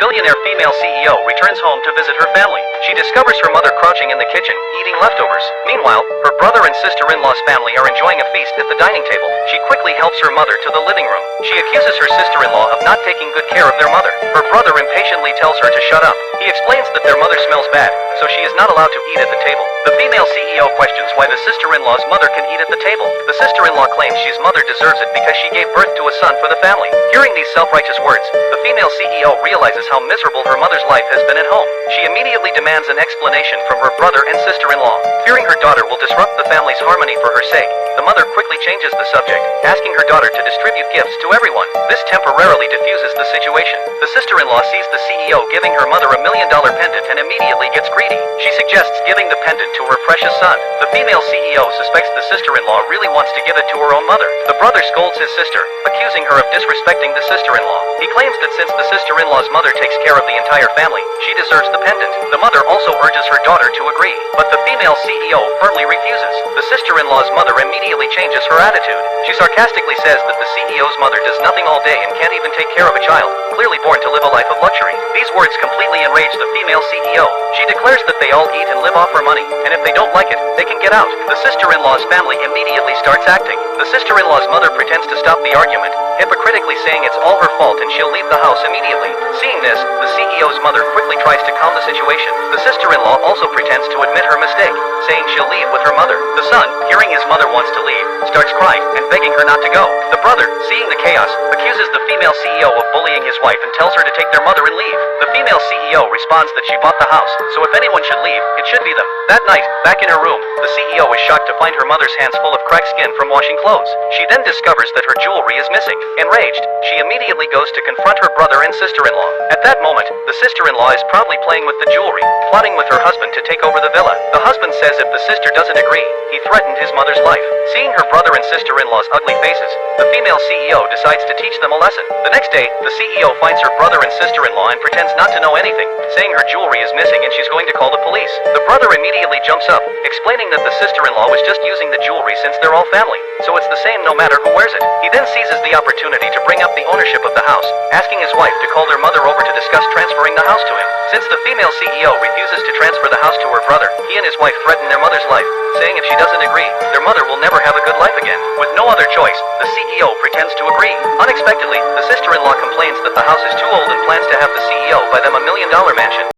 billionaire female CEO returns home to visit her family. She discovers her mother crouching in the kitchen, eating leftovers. Meanwhile, her brother and sister-in-law's family are enjoying a feast at the dining table. She quickly helps her mother to the living room. She accuses her sister-in-law of not taking good care of their mother. Her brother impatiently tells her to shut up. He explains that their mother smells bad, so she is not allowed to eat at the table. The female CEO questions why the sister-in-law's mother can eat at the table. The sister-in-law claims she's mother deserves it because she gave birth to a son for the family. Hearing these self-righteous words, the female CEO realizes how miserable her mother's life has been at home. She immediately demands an explanation from her brother and sister-in-law. Fearing her daughter will disrupt the family's harmony for her sake, the mother quickly changes the subject, asking her daughter to distribute gifts to everyone. This temporarily diffuses the situation. The sister-in-law sees the CEO giving her mother $1 million pendant and immediately gets greedy. She suggests giving the pendant to her precious son. The female CEO suspects the sister-in-law really wants to give it to her own mother. The brother scolds his sister, accusing her of disrespecting the sister-in-law. He claims that since the sister-in-law's mother takes care of the entire family, she deserves the pendant. The mother also urges her daughter to agree, but the female CEO firmly refuses. The sister-in-law's mother immediately changes her attitude. She sarcastically says that the CEO's mother does nothing all day and can't even take care of a child, clearly born to live a life of luxury. These words completely enrage the female CEO. She declares that they all eat and live off her money, and if they don't like it, they can get out. The sister-in-law's family immediately starts acting. The sister-in-law's mother pretends to stop the argument, hypocritically saying it's all her fault and she'll leave the house immediately. Seeing this, the CEO's mother quickly tries to calm the situation. The sister-in-law also pretends to admit her mistake, saying she'll leave with her mother. The son, hearing his mother wants to leave, starts crying and begging her not to go. The brother, seeing the chaos, accuses the female CEO of bullying his wife and tells her to take their mother and leave. The female CEO responds that she bought the house, so if anyone should leave, it should be them. That night, back in her room, the CEO is shocked to find her mother's hands full of cracked skin from washing clothes. She then discovers that her jewelry is missing. Enraged, she immediately goes to confront her brother and sister-in-law. At that moment, the sister-in-law is proudly playing with the jewelry, plotting with her husband to take over the villa. The husband says if the sister doesn't agree, he threatened his mother's life. Seeing her brother and sister-in-law's ugly faces, the female CEO decides to teach them a lesson. The next day, the CEO finds her brother and sister-in-law and pretends not to know anything, saying her jewelry is missing and she's going to call the police. The brother immediately jumps up, explaining that the sister-in-law was just using the jewelry since they're all family, so it's the same no matter who wears it. He then seizes the opportunity to bring up the ownership of the house, asking his wife to call their mother over to discuss transferring the house to him. Since the female CEO refuses to transfer the house to her brother, he and his wife threaten their mother's life, saying if she doesn't agree, their mother will never have a good life again. With no other choice, the CEO pretends to agree. Unexpectedly, the sister-in-law complains that the house is too old and plans to have the CEO buy them $1 million mansion.